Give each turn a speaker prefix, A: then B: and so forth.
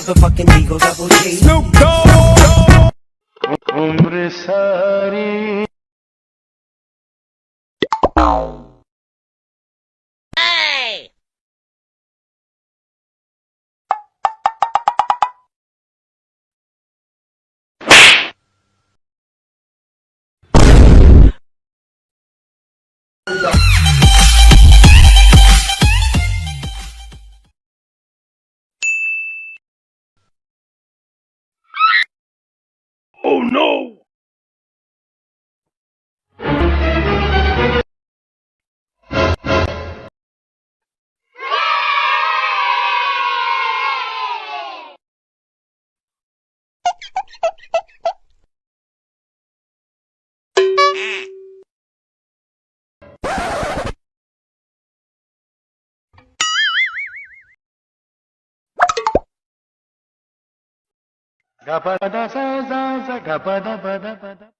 A: motherfucking Eagle Double G.
B: Snoop Dogg. Umre sari.
C: Hey!
B: Oh no! Gapada sa za za gapada bada bada.